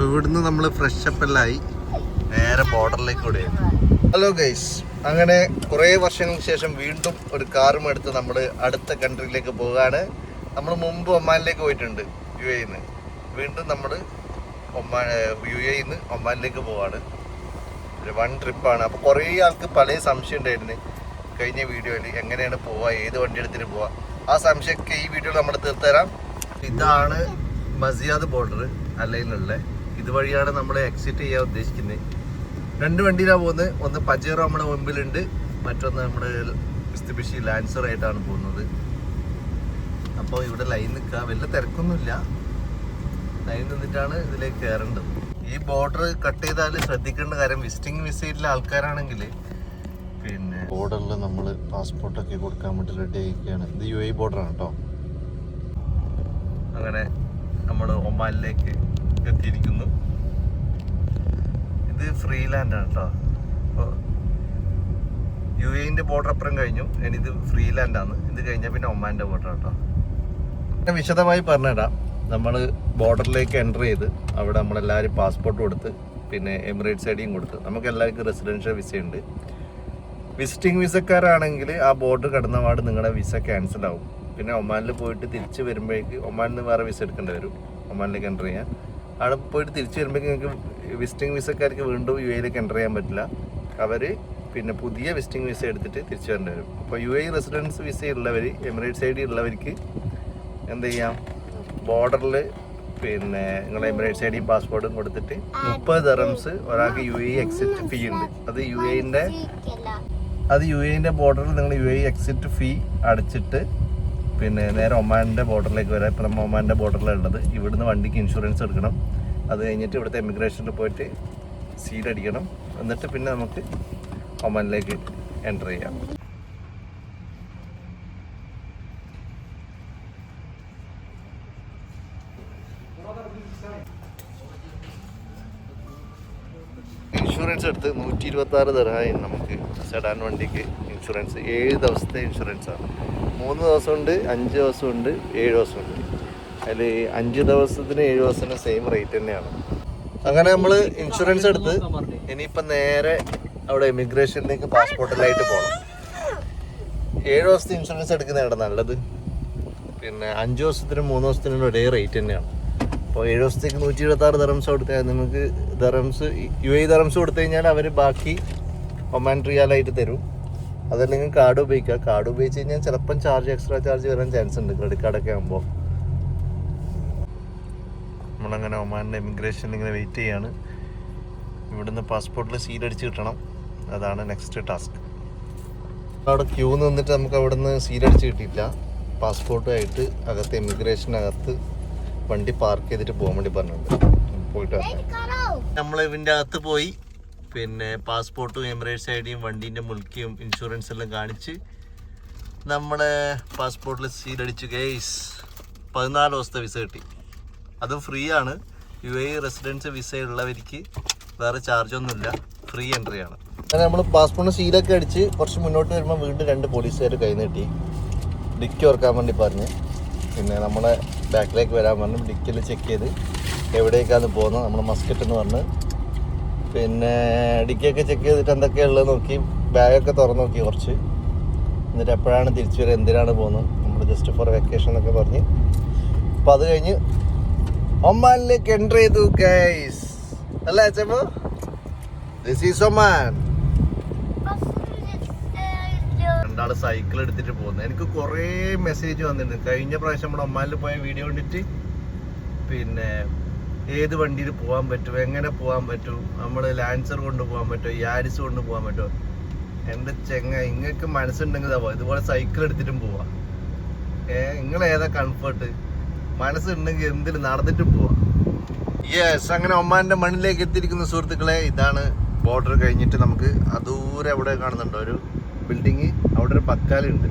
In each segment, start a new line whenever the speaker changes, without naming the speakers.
ഇവിടുന്ന് നമ്മൾ fresh up എല്ലാം ആയി നേരെ ബോർഡറിലേക്ക് ഓടുകയാണ്. ഹലോ ഗൈസ്, അങ്ങനെ കുറേ വർഷങ്ങൾക്ക് ശേഷം വീണ്ടും ഒരു കാറും എടുത്ത് നമ്മൾ അടുത്ത കൺട്രിയിലേക്ക് പോവുകയാണ്. നമ്മൾ മുമ്പ് ഒമാനിലേക്ക് പോയിട്ടുണ്ട് UAE-ന്ന്. വീണ്ടും നമ്മൾ UAE-ന്ന് ഒമാനിലേക്ക് പോവാണ്. ഒരു 1 ട്രിപ്പാണ്. അപ്പോൾ കുറേ ആൾക്ക് പല സംശയം ഉണ്ടായിരുന്നു കഴിഞ്ഞ വീഡിയോയിൽ, എങ്ങനെയാണ് പോവുക, ഏത് വണ്ടി എടുത്തിട്ട് പോവുക. ആ സംശയമൊക്കെ ഈ വീഡിയോയിൽ നമ്മൾ തീർത്തുതരാം. ഇതാണ് മസിയാദ് ബോർഡർ അല്ലയിലുള്ള. ഇതുവഴിയാണ് നമ്മൾ എക്സിറ്റ് ചെയ്യാൻ ഉദ്ദേശിക്കുന്നത്. 2 വണ്ടിയിലാണ് പോകുന്നത്. ഒന്ന് പജേറോ നമ്മുടെ മുമ്പിലുണ്ട്, മറ്റൊന്ന് നമ്മുടെ മിസ്തുബിഷി ലാൻസർ ആയിട്ടാണ് പോകുന്നത്. അപ്പോൾ ഇവിടെ ലൈൻ നിൽക്കുക, വലിയ തിരക്കൊന്നുമില്ല. ലൈൻ നിന്നിട്ടാണ് ഇതിലേക്ക് കയറേണ്ടത്. ഈ ബോർഡർ കട്ട് ചെയ്താൽ ശ്രദ്ധിക്കേണ്ട കാര്യം, വിസിറ്റിംഗ് വിസയിലെ ആൾക്കാരാണെങ്കിൽ പിന്നെ ബോർഡറിൽ നമ്മൾ പാസ്പോർട്ടൊക്കെ കൊടുക്കാൻ വേണ്ടി റെഡി ആയിരിക്കുകയാണ്. ഇത് UAE ബോർഡറാണ് കേട്ടോ. അങ്ങനെ നമ്മൾ ഒമാനിലേക്ക് എത്തിയിരിക്കുന്നു. ഇത് ഫ്രീ ലാൻഡാണ് കേട്ടോ. അപ്പോൾ UAE-ൻ്റെ ബോർഡർ അപ്പുറം കഴിഞ്ഞു. ഇനി ഇത് ഫ്രീ ലാൻഡാണ്. ഇത് കഴിഞ്ഞാൽ പിന്നെ ഒമാൻ്റെ ബോർഡർ കേട്ടോ. ഞാൻ വിശദമായി പറഞ്ഞുതരാം. നമ്മൾ ബോർഡറിലേക്ക് എൻ്റർ ചെയ്ത് അവിടെ നമ്മളെല്ലാവരും പാസ്പോർട്ട് കൊടുത്ത് പിന്നെ എമിറേറ്റ്സ് ഐഡിയും കൊടുത്ത് നമുക്ക് എല്ലാവർക്കും റെസിഡൻഷ്യൽ വിസയുണ്ട്. വിസിറ്റിംഗ് വിസക്കാരാണെങ്കിൽ ആ ബോർഡർ കടന്ന പാട് നിങ്ങളുടെ വിസ ക്യാൻസൽ ആവും. പിന്നെ ഒമാനിൽ പോയിട്ട് തിരിച്ച് വരുമ്പോഴേക്ക് ഒമാനിൽ നിന്ന് വേറെ വിസ എടുക്കേണ്ടി വരും ഒമാനിലേക്ക് എൻ്റർ ചെയ്യാൻ. അവിടെ പോയിട്ട് തിരിച്ച് വരുമ്പോഴേക്ക് നിങ്ങൾക്ക് വിസിറ്റിംഗ് വിസക്കാർക്ക് വീണ്ടും UAE-ലേക്ക് എൻ്റർ ചെയ്യാൻ പറ്റില്ല. അവർ പിന്നെ പുതിയ വിസിറ്റിംഗ് വിസ എടുത്തിട്ട് തിരിച്ചു വരേണ്ടി വരും. അപ്പോൾ UAE റെസിഡൻസ് വിസ ഉള്ളവർ, എമിറേറ്റ്സ് ഐഡി ഉള്ളവർക്ക് എന്ത് ചെയ്യാം, ബോർഡറിൽ പിന്നെ നിങ്ങൾ എമിറേറ്റ്സ് ഐഡിയും പാസ്പോർട്ടും കൊടുത്തിട്ട് 30 ദിർഹംസ് ഒരാൾക്ക് UAE എക്സിറ്റ് ഫീ ഉണ്ട്. അത് UAE-ൻ്റെ ബോർഡറിൽ നിങ്ങൾ UAE എക്സിറ്റ് ഫീ അടച്ചിട്ട് പിന്നെ നേരെ ഒമാൻ്റെ ബോർഡറിലേക്ക് വരാം. ഇപ്പോൾ നമ്മൾ ഒമാൻ്റെ ബോർഡറിലുള്ളത്. ഇവിടുന്ന് വണ്ടിക്ക് ഇൻഷുറൻസ് എടുക്കണം. അത് കഴിഞ്ഞിട്ട് ഇവിടുത്തെ എമിഗ്രേഷനിൽ പോയിട്ട് സീൽ അടിക്കണം. എന്നിട്ട് പിന്നെ നമുക്ക് ഒമാനിലേക്ക് എൻ്റർ ചെയ്യാം. ഇൻഷുറൻസ് എടുത്ത് 126 ദിർഹമായി നമുക്ക് സെഡാൻ വണ്ടിക്ക് ഇൻഷുറൻസ്. 7 ദിവസത്തെ ഇൻഷുറൻസാണ്. 3 ദിവസമുണ്ട്, 5 ദിവസമുണ്ട്, 7 ദിവസമുണ്ട്. അതിൽ 5 ദിവസത്തിന് 7 ദിവസത്തിന് സെയിം റേറ്റ് തന്നെയാണ്. അങ്ങനെ നമ്മൾ ഇൻഷുറൻസ് എടുത്ത് ഇനിയിപ്പം നേരെ അവിടെ എമിഗ്രേഷനിലേക്ക് പാസ്പോർട്ടിലായിട്ട് പോകണം. 7 ദിവസത്തെ ഇൻഷുറൻസ് എടുക്കുന്നതാണ് നല്ലത്. പിന്നെ 5 ദിവസത്തിനും 3 ദിവസത്തിനും ഒരേ റേറ്റ് തന്നെയാണ്. അപ്പോൾ 7 ദിവസത്തേക്ക് 126 ദിർഹംസ് കൊടുത്താൽ നിങ്ങൾക്ക് UAE ദിർഹംസ് കൊടുത്തു കഴിഞ്ഞാൽ അവർ ബാക്കി ഒമാൻ റിയാലായിട്ട് തരും. അതല്ലെങ്കിൽ കാർഡ് ഉപയോഗിക്കുക. കാർഡ് ഉപയോഗിച്ച് കഴിഞ്ഞാൽ ചിലപ്പം എക്സ്ട്രാ ചാർജ് വരാൻ ചാൻസ് ഉണ്ട് ക്രെഡിറ്റ് കാർഡൊക്കെ ആകുമ്പോൾ. നമ്മളങ്ങനെ ഒമാൻ്റെ എമിഗ്രേഷനിൽ ഇങ്ങനെ വെയിറ്റ് ചെയ്യാണ്. ഇവിടുന്ന് പാസ്പോർട്ടിൽ സീലടിച്ച് കിട്ടണം. അതാണ് നെക്സ്റ്റ് ടാസ്ക്. അവിടെ ക്യൂ നിന്നിട്ട് നമുക്ക് അവിടെ നിന്ന് സീലടിച്ച് കിട്ടിയില്ല. പാസ്പോർട്ടുമായിട്ട് അകത്ത് എമിഗ്രേഷനകത്ത് വണ്ടി പാർക്ക് ചെയ്തിട്ട് പോകാൻ വേണ്ടി പറഞ്ഞിട്ടുണ്ട്. പോയിട്ട് നമ്മൾ ഇതിൻ്റെ അകത്ത് പോയി പിന്നെ പാസ്പോർട്ടും എമിറേറ്റ്സ് ഐഡിയും വണ്ടീൻ്റെ മുൽക്കിയും ഇൻഷുറൻസ് എല്ലാം കാണിച്ച് നമ്മളെ പാസ്പോർട്ടിൽ സീലടിച്ചു. ഗൈസ് 14 ദിവസത്തെ വിസ കിട്ടി. അതും ഫ്രീ ആണ്. UAE റെസിഡൻസ് വിസ ഉള്ളവർക്ക് വേറെ ചാർജൊന്നുമില്ല, ഫ്രീ എൻട്രി ആണ്. അങ്ങനെ നമ്മൾ പാസ്പോർട്ടിന് സീലൊക്കെ അടിച്ച് കുറച്ച് മുന്നോട്ട് വരുമ്പോൾ വീണ്ടും 2 പോലീസുകാർ കൈ നീട്ടി ഡിക്കി ഓർക്കാൻ വേണ്ടി പറഞ്ഞ് പിന്നെ നമ്മളെ ബാക്കിലേക്ക് വരാൻ പറഞ്ഞു. ഡിക്കിൽ ചെക്ക് ചെയ്ത് എവിടേക്കാണ് പോകുന്നത്. നമ്മൾ മസ്കറ്റ് എന്ന് പറഞ്ഞ് പിന്നെ ഡിക്കിയൊക്കെ ചെക്ക് ചെയ്തിട്ട് എന്തൊക്കെയുള്ളത് നോക്കി, ബാഗൊക്കെ തുറന്ന് നോക്കി കുറച്ച്. എന്നിട്ട് എപ്പോഴാണ് തിരിച്ചു വരിക, എന്തിനാണ് പോകുന്നത്, നമ്മൾ ജസ്റ്റ് ഫോർ വെക്കേഷൻ എന്നൊക്കെ പറഞ്ഞ്. അപ്പം അത് കഴിഞ്ഞ് ഒമാനിലേക്ക് എൻ്റർ ചെയ്തു ഗൈസ്. അല്ലേ അച്ഛമ്മ? This is Oman. 2 സൈക്കിൾ എടുത്തിട്ട് പോകുന്നത്. എനിക്ക് കുറേ മെസ്സേജ് വന്നിട്ടുണ്ട്. കഴിഞ്ഞ പ്രാവശ്യം നമ്മൾ ഒമാനിൽ പോയ വീഡിയോ കണ്ടിട്ട് പിന്നെ ഏത് വണ്ടിയിൽ പോകാൻ പറ്റും, എങ്ങനെ പോകാൻ പറ്റും, നമ്മൾ ലാൻസർ കൊണ്ട് പോകാൻ പറ്റുമോ, യാരിസ് കൊണ്ട് പോകാൻ പറ്റുമോ. എൻ്റെ ഇങ്ങൾക്ക് മനസ്സുണ്ടെങ്കിൽ ഇതുപോലെ സൈക്കിൾ എടുത്തിട്ടും പോവാം. നിങ്ങളേതാ കംഫർട്ട്, മനസ്സുണ്ടെങ്കിൽ എന്തിൽ നടന്നിട്ടും പോവാം. യെസ്, അങ്ങനെ ഒമാൻ്റെ മണ്ണിലേക്ക് എത്തിയിരിക്കുന്ന സുഹൃത്തുക്കളെ. ഇതാണ് ബോർഡർ കഴിഞ്ഞിട്ട് നമുക്ക് ദൂരെ അവിടെ കാണുന്നുണ്ടോ ഒരു ബിൽഡിങ്, അവിടെ ഒരു ബക്കാലുണ്ട്.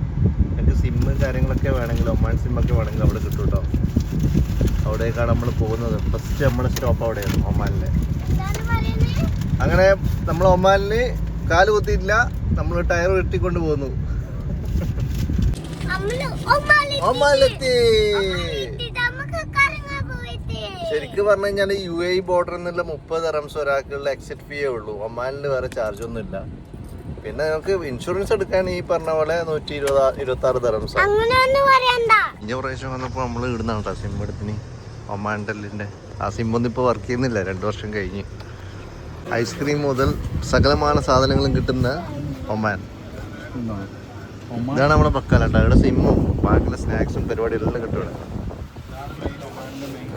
എനിക്ക് സിമ്മ് കാര്യങ്ങളൊക്കെ വേണമെങ്കിൽ ഒമാൻ സിമ്മൊക്കെ വേണമെങ്കിൽ അവിടെ കിട്ടും കേട്ടോ. അവിടേക്കാണ് നമ്മൾ പോകുന്നത്. ഫസ്റ്റ് നമ്മുടെ സ്റ്റോപ്പ് അവിടെയാണ് ഒമാനിലെ. അങ്ങനെ നമ്മൾ ഒമാനിൽ കാല് കുത്തിയിട്ടില്ല, നമ്മൾ ടയർ വെട്ടിക്കൊണ്ട് പോകുന്നു. ഒമാനിലെത്തി. ശരിക്കും പറഞ്ഞു കഴിഞ്ഞാൽ UAE ബോർഡറിൽ നിന്നുള്ള 30 ദിർഹംസ് ഒരാൾക്കുള്ള എക്സിറ്റ് ഫീയേ ഉള്ളൂ. ഒമാനിൽ വേറെ ചാർജ് ഒന്നും ഇല്ല. പിന്നെ നമുക്ക് ഇൻഷുറൻസ് എടുക്കാൻ ഈ പറഞ്ഞ പോലെ 126 ദിർഹംസ്. കഴിഞ്ഞ പ്രാവശ്യം വന്നപ്പോൾ നമ്മൾ ഇടുന്നാണ് കേട്ടോ സിം എടുത്തിന്, ഒമാൻ ടെല്ലിൻ്റെ. ആ സിമ്മൊന്നും ഇപ്പോൾ വർക്ക് ചെയ്യുന്നില്ല, 2 വർഷം കഴിഞ്ഞ്. ഐസ്ക്രീം മുതൽ സകലമായ സാധനങ്ങളും കിട്ടുന്ന ഒമാൻ. ഇതാണ് നമ്മളെ പക്കാലട്ടോ. ഇവിടെ സിമ്മും ബാക്കിയുള്ള സ്നാക്സും പരിപാടികളെല്ലാം കിട്ടും ഇവിടെ.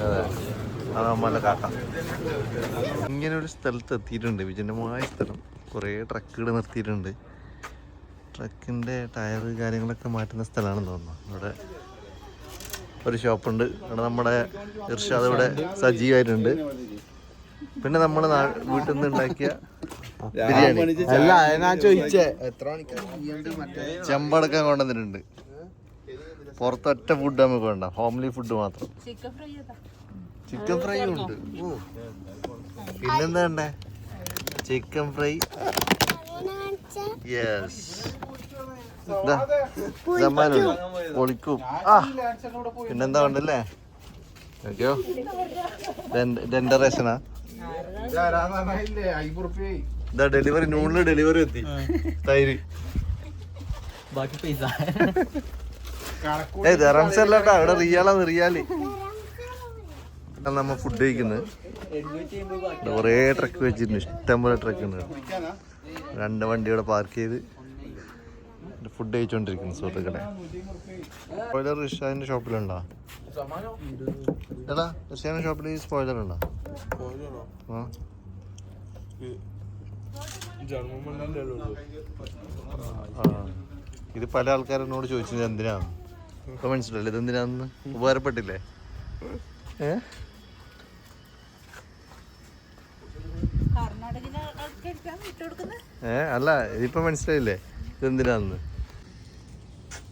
അതെ, അതാണ് ഒമാനിലെ കാക്ക. ഇങ്ങനെ ഒരു സ്ഥലത്ത് എത്തിയിട്ടുണ്ട്, വിജനമായ സ്ഥലം. കുറേ ട്രക്കുകൾ നിർത്തിയിട്ടുണ്ട്. ട്രക്കിൻ്റെ ടയറ് കാര്യങ്ങളൊക്കെ മാറ്റുന്ന സ്ഥലമാണെന്ന് തോന്നുന്നു. ഇവിടെ ഒരു ഷോപ്പുണ്ട്. ഇവിടെ നമ്മുടെ ഇർഷാദ് ഇവിടെ സജീവമായിട്ടുണ്ട്. പിന്നെ നമ്മുടെ വീട്ടിൽ നിന്ന് ഉണ്ടാക്കിയ ബിരിയാണി അല്ല, ഞാൻ ചോദിച്ചേ ചെമ്പടക്കം കൊണ്ടുവന്നിട്ടുണ്ട്. പുറത്തൊറ്റ ഫുഡ് നമുക്ക് വേണ്ട, ഹോംലി ഫുഡ് മാത്രം. ചിക്കൻ ഫ്രൈ ഉണ്ട്. ഓ, പിന്നെന്താ വേണ്ടേ? Chicken fry. യെസ്, പൊളിക്കും. പിന്നെന്താ വേണ്ടല്ലേ? ഓക്കെയോ, ഡെൻഡറേഷനാ. ഇതാ ഡെലിവറി, നൂണില് ഡെലിവറി എത്തി. തൈര് ദിർഹംസ് അല്ലാട്ടാ, ഇവിടെ റിയാലാണ്. റിയാല് നമ്മ ഫുഡ് കഴിക്കുന്നത്. കുറേ ട്രക്ക് വെച്ചിട്ടുണ്ട്, ഇഷ്ടംപോലെ ട്രക്ക് ഉണ്ട്. 2 വണ്ടി ഇവിടെ പാർക്ക് ചെയ്ത് ഫുഡ് കഴിച്ചോണ്ടിരിക്കുന്നു സുഹൃത്തുക്കളെ. സ്പോയിലർ റിഷാദിന്റെ ഷോപ്പിലുണ്ടോ? എടാ, റിഷാദിന്റെ ഷോപ്പിൽ ഈ സ്പോയിലർ ഉണ്ടോ? ആ, ഇത് പല ആൾക്കാരെന്നോട് ചോദിച്ചത് എന്തിനാണ്. ഇപ്പൊ മനസ്സിലല്ലേ ഇതെന്തിനാന്ന്? ഉപകാരപ്പെട്ടില്ലേ? അല്ല, ഇതിപ്പോ മനസ്സിലായില്ലേ ഇതെന്തിനാന്ന്?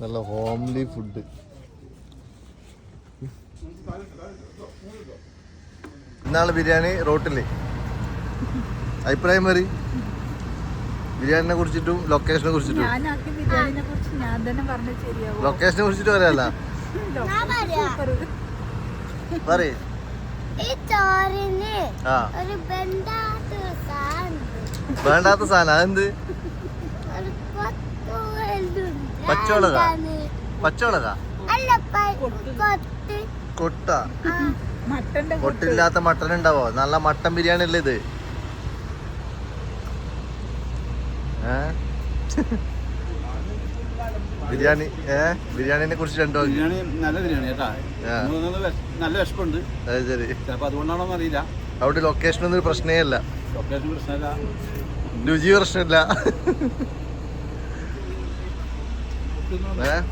നല്ല ഹോംലി ഫുഡ്. ഇന്നാള് ബിരിയാണി റോട്ടില് അഭിപ്രായം മറി ബിരിയാണിനെ കുറിച്ചിട്ടും ലൊക്കേഷനെ കുറിച്ചിട്ടും. ലൊക്കേഷനെ കുറിച്ചിട്ട് പറയാല്ല, പറയേ. വേണ്ടാത്ത സാധനം അതെന്ത്? പച്ചമുളക? പച്ചമുളക കൊട്ട? കൊട്ടില്ലാത്ത മട്ടൻ ഉണ്ടാവോ? നല്ല മട്ടൻ ബിരിയാണി അല്ലേ ഇത്? ബിരിയാണി ബിരിയാണിനെ കുറിച്ച് രണ്ടോ?
ബിരിയാണി നല്ല ബിരിയാണി കേട്ടാ, നല്ല വിശപ്പുണ്ട്.
അത് ശരി,
ചിലപ്പോ അതുകൊണ്ടാണോ അറിയില്ല.
അവിടെ ലൊക്കേഷൻ ഒന്നും ഒരു പ്രശ്നമേ അല്ല,
ലൊക്കേഷൻ പ്രശ്നമില്ല,
രുചി പ്രശ്നമില്ല.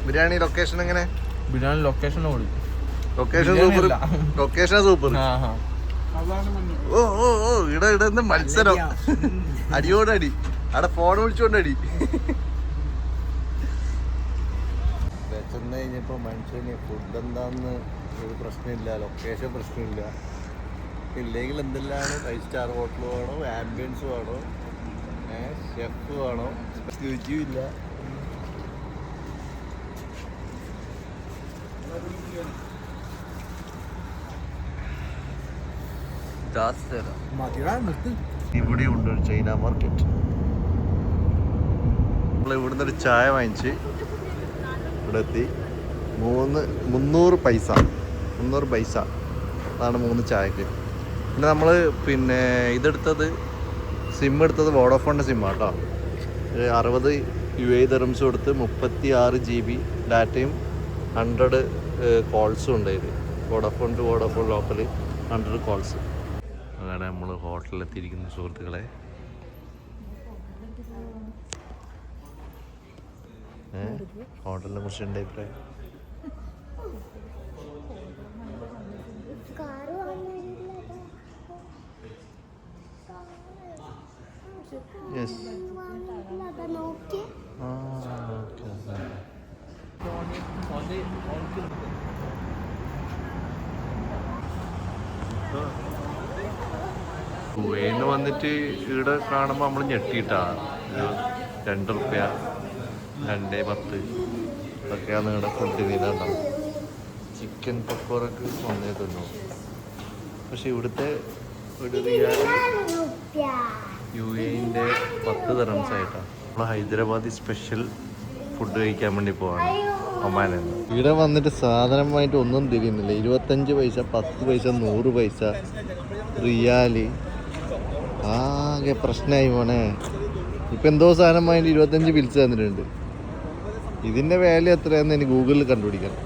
ബിരിയാണി ലൊക്കേഷൻ എങ്ങനെ?
Biryani location
location super, location super. ഓ ഓ ഓ, ഇട മത്സരം, അടിയോടടി. അവിടെ ഫോൺ വിളിച്ചോണ്ട് അടി. ചെന്ന് കഴിഞ്ഞപ്പോൾ മനുഷ്യന് ഫുഡ് എന്താന്ന് ഒരു പ്രശ്നമില്ല, ലൊക്കേഷൻ പ്രശ്നമില്ല. ഇല്ലെങ്കിൽ എന്തെല്ലാം 5 സ്റ്റാർ ഹോട്ടൽ വേണോ, ആംബിയൻസ് വേണോ, ഷെഫ് വേണോ, രുചിയില്ല. ഇവിടെ ഉണ്ട് ഒരു ചൈന മാർക്കറ്റ്. നമ്മൾ ഇവിടുന്ന് ഒരു ചായ വാങ്ങിച്ച് ഇവിടെ എത്തി. 300 പൈസ അതാണ് 3 ചായക്ക്. പിന്നെ നമ്മൾ ഇതെടുത്തത്, സിം എടുത്തത് വോഡോഫോണിൻ്റെ സിമ്മാണ് കേട്ടോ. 60 UAE ദിർഹംസ് കൊടുത്ത് 36 GB ഡാറ്റയും 100 കോൾസും ഉണ്ട്. ഇത് Vodafone to Vodafone local 100 calls. അങ്ങനെ നമ്മൾ ഹോട്ടലിലെത്തിയിരിക്കുന്ന സുഹൃത്തുക്കളെ. ഹോട്ടലിനെ കുറിച്ച് എൻ്റെ അഭിപ്രായം? യെസ്, കുവൈന്ന് വന്നിട്ട് ഇവിടെ കാണുമ്പോൾ നമ്മൾ ഞെട്ടിയിട്ടാ. 2 റുപ്യ 2.10 ഇതൊക്കെയാണ് ഇവിടെ ഫുഡ്. ഇതുണ്ടാവും ചിക്കൻ പക്കോറക്ക് 1 തിന്നു. പക്ഷെ ഇവിടുത്തെ ഒരു റിയാൽ UAE-ന്റെ 10 ദിർഹംസ് ആയിട്ടാണ്. നമ്മൾ ഹൈദരാബാദി സ്പെഷ്യൽ ഫുഡ് കഴിക്കാൻ വേണ്ടി പോവാണ് ഒമാനിൽ. ഇവിടെ വന്നിട്ട് സാധനമായിട്ട് ഒന്നും തിരിയുന്നില്ല. 25 പൈസ, 10 പൈസ, 100 പൈസ, റിയാല്. ആകെ പ്രശ്നമായി മോനെ. ഇപ്പം എന്തോ സാധനം വാങ്ങിയിട്ട് 25 ബിൽസ് തന്നിട്ടുണ്ട്. ഇതിൻ്റെ വാല്യൂ എത്രയാണെന്ന് എനിക്ക് ഗൂഗിളിൽ കണ്ടുപിടിക്കണം.